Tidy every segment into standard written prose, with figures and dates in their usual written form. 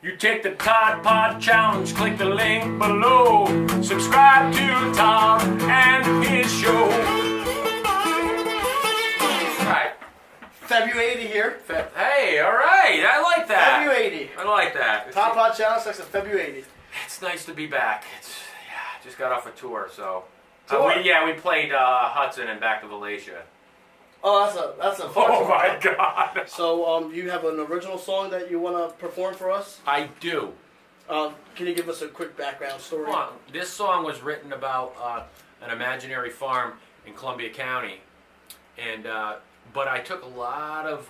You take the Toddpodchallenge, click the link below. Subscribe to Todd and his show. Right. FebuADEE here. Hey, alright, I like that. FebuADEE. I like that. Toddpodchallenge next to FebuADEE. It's nice to be back. Just got off a tour, so. Tour? We played Hudson and back to Valatia. Oh, that's a fun Oh tour. my God. So, you have an original song that you want to perform for us? I do. Can you give us a quick background story? Well, this song was written about an imaginary farm in Columbia County, and but I took a lot of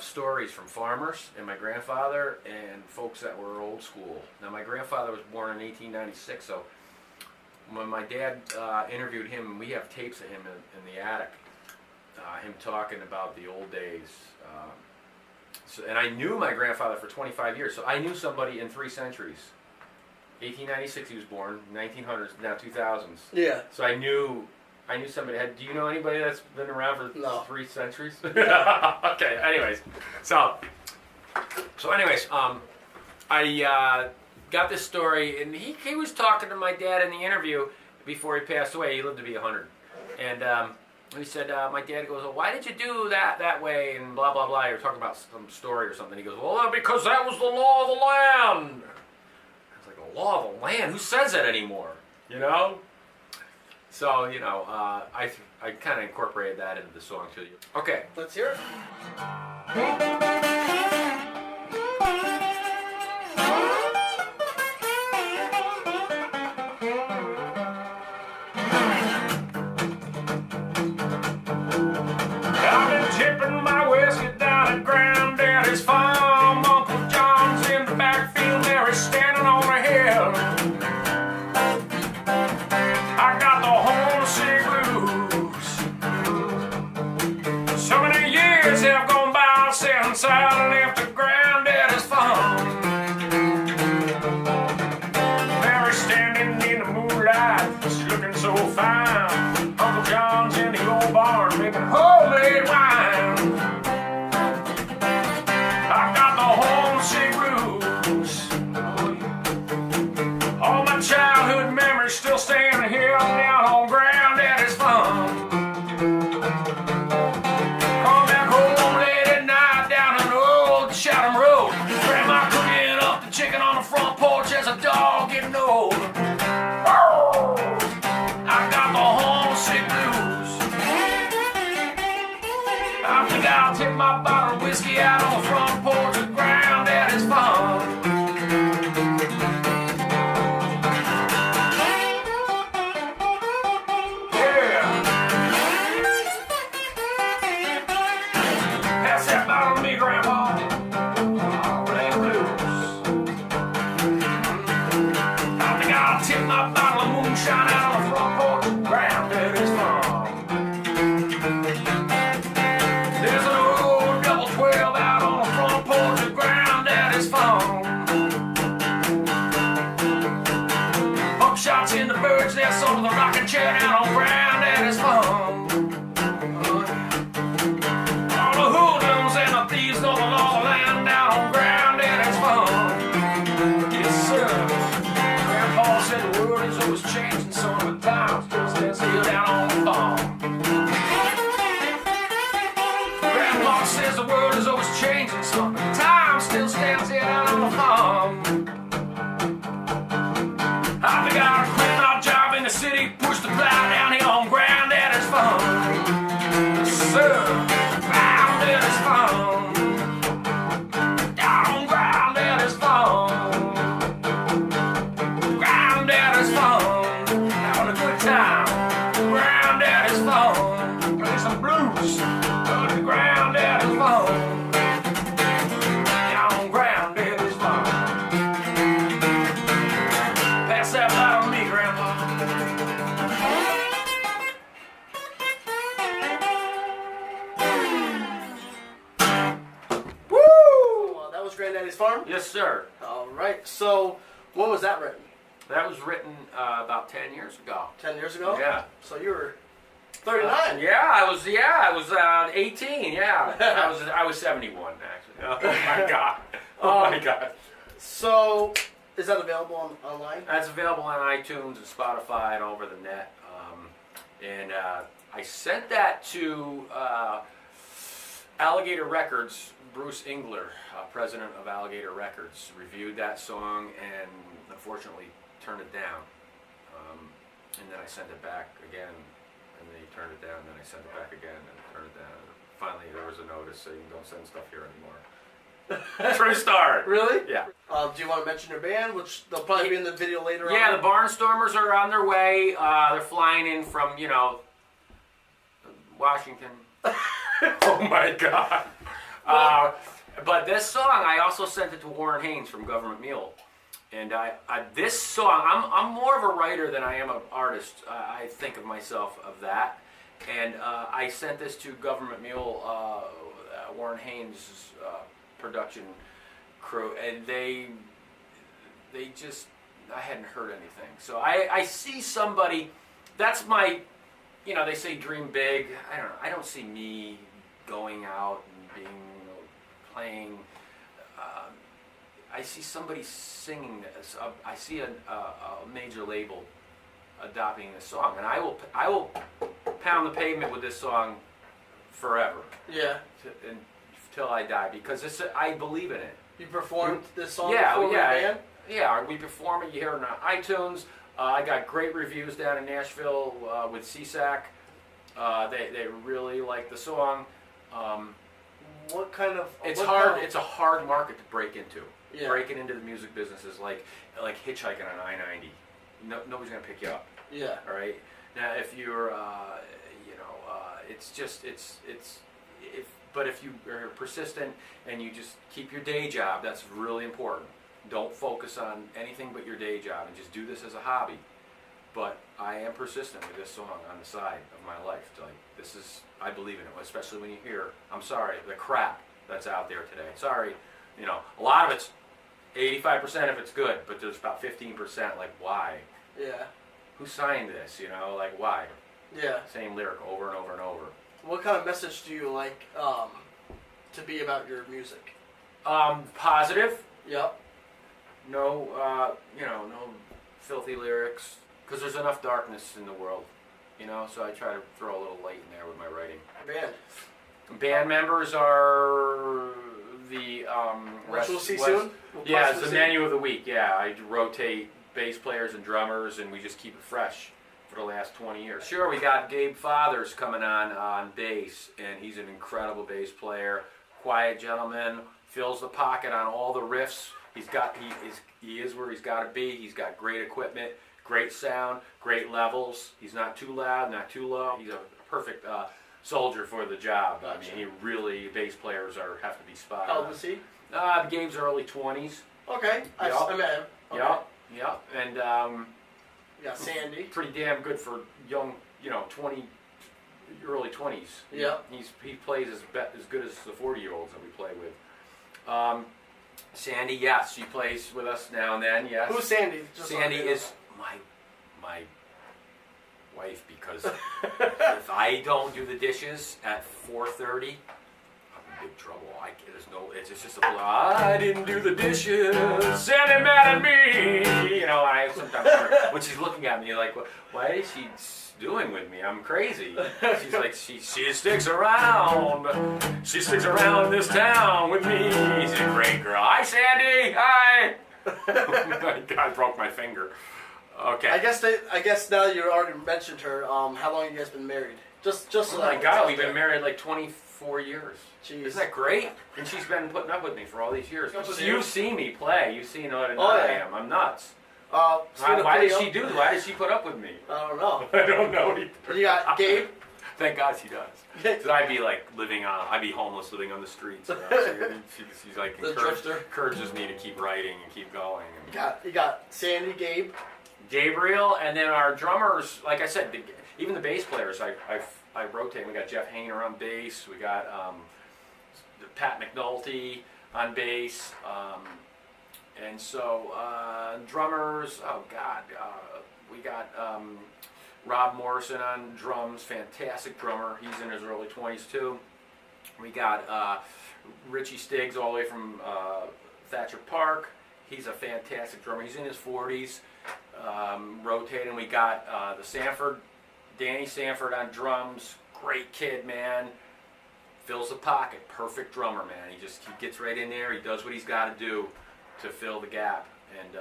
stories from farmers and my grandfather and folks that were old school. Now, my grandfather was born in 1896, so when my dad interviewed him, and we have tapes of him in the attic, him talking about the old days. And I knew my grandfather for 25 years, so I knew somebody in 3 centuries. 1896 he was born, 1900s, now 2000s. Yeah. So I knew somebody. Do you know anybody that's been around for No. 3 centuries? Yeah. Okay. Anyways, so anyways, I got this story, and he was talking to my dad in the interview before he passed away. He lived to be 100, and he said, my dad goes, well, why did you do that way, and blah blah blah. You were talking about some story or something. He goes, well, because that was the law of the land. I was like, the law of the land? Who says that anymore? You know. So, you know, I kind of incorporated that into the song to you. Okay. Let's hear it. I've been tipping my whiskey down at Granddaddy's farm. Uncle John's in the backfield, there he's standing on a hill. I got the homesick blues. So many years have gone by since I left the Granddaddy's farm. Mary's standing in the moonlight, she's looking so fine. Uncle John's in the old barn making homemade wine. I got the homesick blues. All my childhood memories still standing here down on Granddaddy's farm. Come back home late at night down an old Chatham Road. Grandma cooking up the chicken on the front porch as a dog getting old. I got the homesick blues. I think I'll tip my bottle of whiskey out on the front porch of Granddaddy's farm. Yeah. Pass that bottle to me, Grandma. Oh, play blues. I think I'll tip my bottle of moonshine out on the front porch of Granddaddy's farm. There's an old double 12 out on the front porch of Granddaddy's farm. Pump shots in the bird's nest under the rocking chair down on Granddaddy's farm. All the hoodlums and the thieves know the law of the land down on Granddaddy's farm. Yes, sir. Grandpa said the world is always changing, so the time still stands still down on the farm. Grandpa says the world is always changing, so the time still stands here down on the farm. I think I'll quit my job in the city, push the plow down here on Granddaddy's farm. Yes, sir, Granddaddy's farm. Down on Granddaddy's farm. Granddaddy's farm. Having a good time. Granddaddy's farm. Play some blues. Go to Granddaddy's farm. Down on Granddaddy's farm. Pass that bottle to me, Grandma. Woo! That was Granddaddy's farm? Yes, sir. All right. So, when was that written? That was written about 10 years ago. 10 years ago? Yeah. So you were 39. Yeah, I was 18. Yeah, I was 71 actually. Oh my god. Oh my god. So, is that available online? That's available on iTunes and Spotify and over the net. And I sent that to Alligator Records. Bruce Engler, president of Alligator Records, reviewed that song and unfortunately turned it down. And then I sent it back again, and then he turned it down. Then I sent it back again, and turned it down. And finally, there was a notice saying, "Don't send stuff here anymore." True story. Really? Yeah. Do you want to mention your band, which they'll probably be in the video later on? Yeah, the Barnstormers are on their way. They're flying in from, Washington. Oh my God. But this song, I also sent it to Warren Haynes from Government Mule. And this song, I'm more of a writer than I am an artist. I think of myself of that. And I sent this to Government Mule, Warren Haynes' production crew, and they just, I hadn't heard anything. So I see somebody, that's my, they say dream big. I don't know. I don't see me going out and being, playing. I see somebody singing this. I see a major label adopting this song, and I will pound the pavement with this song forever. Yeah. Until I die, because I believe in it. You performed this song yeah, before yeah, with the band? Yeah, we perform it. You hear it on iTunes. I got great reviews down in Nashville with CSAC. They really like the song. What kind of? It's hard. It's a hard market to break into. Yeah. Breaking into the music business is like hitchhiking on I-90. Nobody's gonna pick you up. Yeah. All right. Now, if you're, but if you are persistent and you just keep your day job, that's really important. Don't focus on anything but your day job and just do this as a hobby. But I am persistent with this song on the side of my life. This is, I believe in it, especially when you hear, I'm sorry, the crap that's out there today. Sorry, a lot of it's, 85% of it's good, but there's about 15% like, why? Yeah. Who signed this, why? Yeah. Same lyric over and over and over. What kind of message do you like to be about your music? Positive. Yep. No, no filthy lyrics, because there's enough darkness in the world, so I try to throw a little light in there with my writing. Band. Band members are the, which we'll see soon? Yeah, it's the menu of the week, yeah. I rotate bass players and drummers, and we just keep it fresh for the last 20 years. Sure, we got Gabe Fathers coming on bass, and he's an incredible bass player, quiet gentleman, fills the pocket on all the riffs. He is where he's got to be. He's got great equipment, great sound, great levels. He's not too loud, not too low. He's a perfect soldier for the job. Gotcha. I mean, bass players have to be spot on. How old was he? Gabe's early 20s. Okay, I met him. Okay. Yep, and you got Sandy. pretty damn good for young, 20, early 20s. Yep. He plays as good as the 40-year-olds that we play with. Sandy, yes, she plays with us now and then. Yes. Who's Sandy? Sandy is my wife, because if I don't do the dishes at 4:30, I'm in big trouble. It's just I didn't do the dishes. Sandy mad at me. I sometimes wonder, when she's looking at me like, why is she doing with me? I'm crazy. She's like, she sticks around. She sticks around this town with me. She's a great girl. Hi, Sandy. Hi. I broke my finger. Okay. I guess now you already mentioned her. How long have you guys been married? Just so oh my God, we've been married like 24 years. Jeez. Isn't that great? And she's been putting up with me for all these years. You've seen me play. You've seen what I am. I'm nuts. Why did she put up with me? I don't know. I don't know either. You got Gabe? Thank God she does. Because I'd be homeless living on the streets. So she's like encourages me to keep writing and keep going. You got Sandy, Gabe, Gabriel, and then our drummers. Like I said, even the bass players, I rotate. We got Jeff Hayner on bass. We got Pat McNulty on bass. And so drummers. Oh God, we got Rob Morrison on drums, fantastic drummer. He's in his early 20s too. We got Richie Stiggs all the way from Thatcher Park. He's a fantastic drummer. He's in his 40s, rotating. We got Danny Sanford on drums. Great kid, man. Fills the pocket. Perfect drummer, man. He gets right in there. He does what he's got to do to fill the gap. And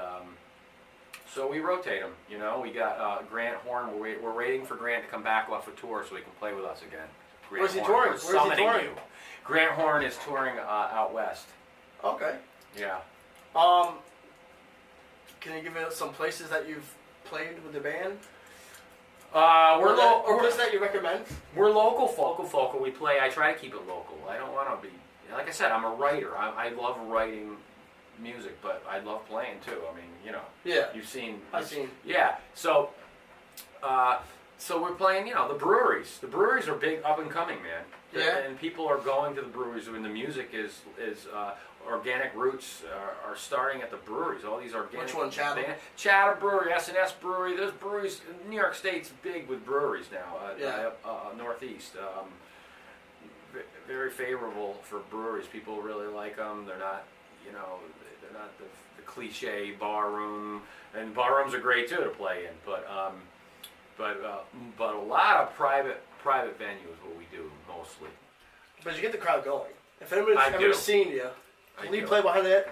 so we rotate him. You know, we got Grant Horn. We're waiting for Grant to come back off a tour so he can play with us again. Where's he touring? Where's he touring? You. Grant Horn is touring out west. Okay. Yeah. Can you give us some places that you've played with the band? Or places that you recommend? We're local. We play. I try to keep it local. I don't want to be. Like I said, I'm a writer. I love writing music, but I love playing too. I mean, you know. Yeah. You've seen. I've seen. Yeah. So we're playing. You know, the breweries. The breweries are big, up and coming, man. Yeah. And people are going to the breweries when the music is organic roots are starting at the breweries. All these organic. Which one, Chatham? Chatham Brewery, S&S Brewery. There's breweries. New York State's big with breweries now. Northeast. Very favorable for breweries. People really like them. They're not, you know, they're not the cliche bar room. And bar rooms are great too to play in. But a lot of private venues what we do mostly. But you get the crowd going. If anybody's ever do. seen you, can you play behind that?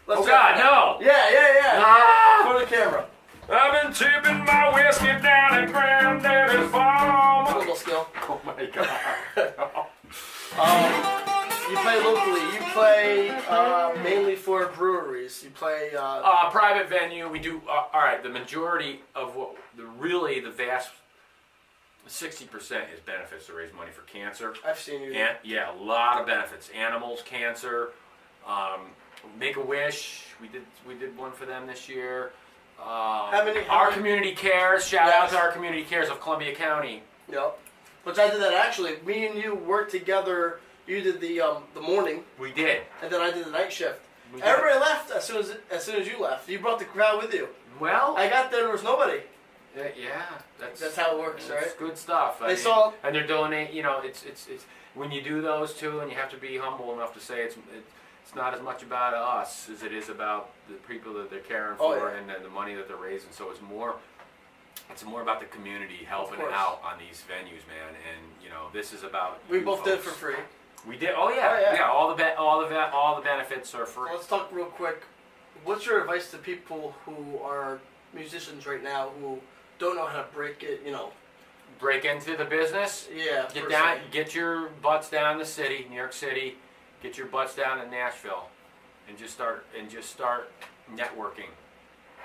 Oh God, no! Yeah. Ah! For the camera. I've been tipping my whiskey down at Granddaddy's farm. A little skill. Oh my God. You play locally. You play mainly for breweries. You play private venue. We do. All right. The majority of the vast 60% is benefits to raise money for cancer. I've seen you. Yeah, a lot of benefits. Animals, cancer. Make-A-Wish. We did one for them this year. Our Community Cares. Shout out to Our Community Cares of Columbia County. Yep. Which I did that actually. Me and you worked together. You did the morning. We did. And then I did the night shift. Everybody left as soon as you left. You brought the crowd with you. Well, I got there was nobody. Yeah, that's how it works, right? It's good stuff. I mean, and they're donating. You know, it's when you do those too, and you have to be humble enough to say it's not as much about us as it is about the people that they're caring for and the money that they're raising. So it's more about the community helping out on these venues, man. And you know, this is about. We both did it for free. We did. Oh yeah. All the benefits are free. So let's talk real quick. What's your advice to people who are musicians right now who don't know how to break it? You know, break into the business. Yeah. Get your butts down in the city, New York City. Get your butts down in Nashville, and just start networking.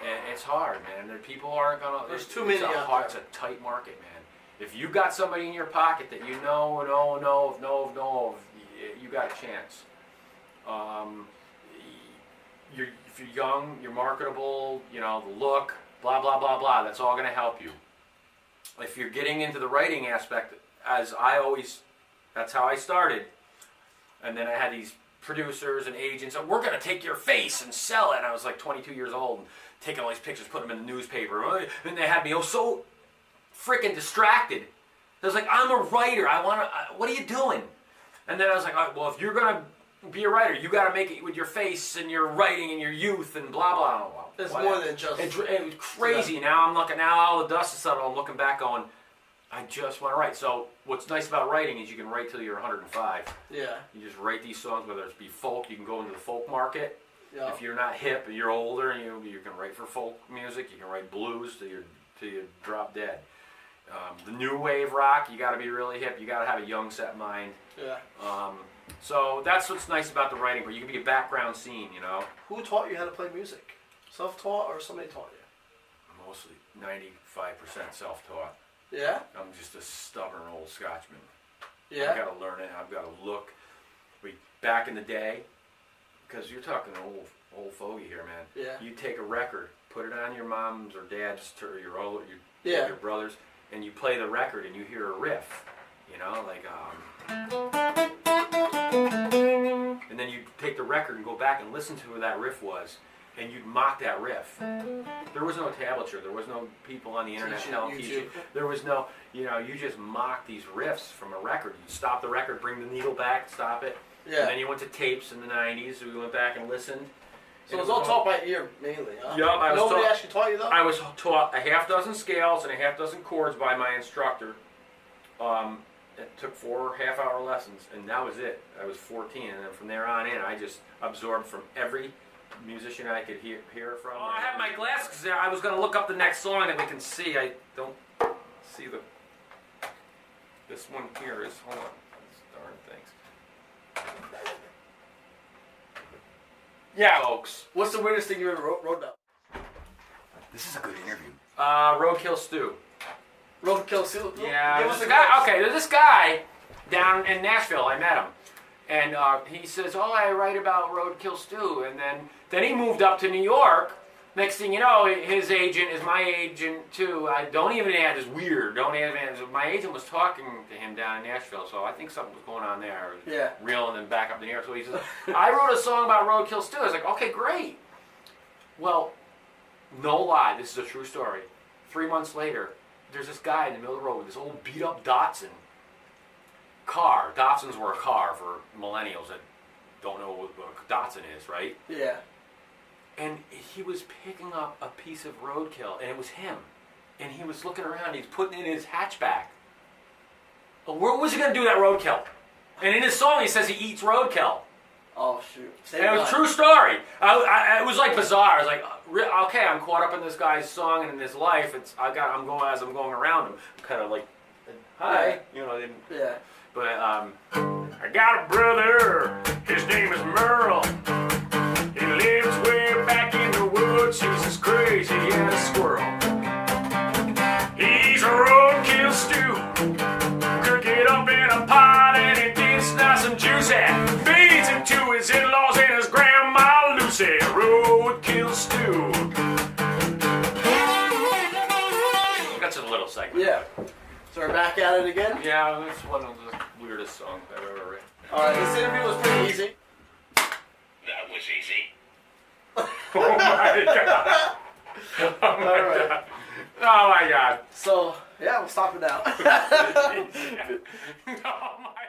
And it's hard, man. People aren't gonna. There's too many out there. It's a tight market, man. If you got somebody in your pocket that you know, you got a chance. If you're young, you're marketable. You know the look, blah blah blah blah. That's all going to help you. If you're getting into the writing aspect, that's how I started. And then I had these producers and agents. We're going to take your face and sell it. And I was like 22 years old and taking all these pictures, putting them in the newspaper. And they had me so freaking distracted. I was like, I'm a writer. What are you doing? And then I was like, well, if you're going to be a writer, you got to make it with your face and your writing and your youth and blah, blah, blah. It's more than just... It was crazy. Now all the dust is settled. I'm looking back going, I just want to write. So what's nice about writing is you can write till you're 105. Yeah. You just write these songs, whether it's be folk, you can go into the folk market. Yeah. If you're not hip, you're older, and you can write for folk music. You can write blues till you drop dead. The new wave rock, you got to be really hip. You got to have a young set mind. Yeah. So that's what's nice about the writing, where you can be a background scene, you know. Who taught you how to play music? Self-taught or somebody taught you? Mostly 95% self-taught. Yeah? I'm just a stubborn old Scotchman. Yeah? I've got to learn it. I've got to look. Back in the day, because you're talking an old fogey here, man. Yeah. You take a record, put it on your mom's or dad's or your brother's, and you play the record and you hear a riff, you know, like and then you take the record and go back and listen to who that riff was, and you'd mock that riff. There was no tablature. There was no people on the internet telling you. There was no, you just mock these riffs from a record. You'd stop the record, bring the needle back, stop it. Yeah. And then you went to tapes in the 90s, so we went back and listened. So it was all taught by ear, mainly, huh? Yep, Nobody actually taught you, though? I was taught a half dozen scales and a half dozen chords by my instructor. It took 4 half-hour lessons, and that was it. I was 14, and then from there on in, I just absorbed from every musician I could hear from. Oh, I have my glasses there. I was going to look up the next song that we can see. I don't see this one here is, hold on, these darn things. Yeah, folks. What's the weirdest thing you ever wrote down? This is a good interview. Roadkill Stew. Roadkill Stew? Yeah, Give us there's a a guy. glimpse. Okay, there's this guy down in Nashville. I met him, and he says, "Oh, I write about Roadkill Stew," and then he moved up to New York. Next thing you know, his agent is my agent too. I don't even have this weird. Don't even. My agent was talking to him down in Nashville, so I think something was going on there. Yeah. Reeling him back up to New York. So he says, "I wrote a song about Roadkill Stew." I was like, "Okay, great." Well, no lie, this is a true story. 3 months later, there's this guy in the middle of the road with this old beat-up Datsun car. Datsuns were a car for millennials that don't know what a Datsun is, right? Yeah. And he was picking up a piece of roadkill, and it was him. And he was looking around, he's putting it in his hatchback. Where was he going to do that roadkill? And in his song, he says he eats roadkill. Oh, shoot. And it was a true story. It was like bizarre. I was like, okay, I'm caught up in this guy's song and in his life. I'm going around him. I'm kind of like, hi, Yeah. But I got a brother. His name is Merle. He lives way back in the woods. He's as crazy as a squirrel. He's a roadkill stew. Cook it up in a pot and it gets nice and juicy. Feeds it to his in-laws and his grandma Lucy. Roadkill stew. That's a little segment. Yeah. So we're back at it again? Yeah, that's one of the weirdest songs I've ever written. Alright, this interview was pretty easy. That was easy. Oh my god. Oh my god. Oh my god. So, yeah, we'll stop it now. Oh my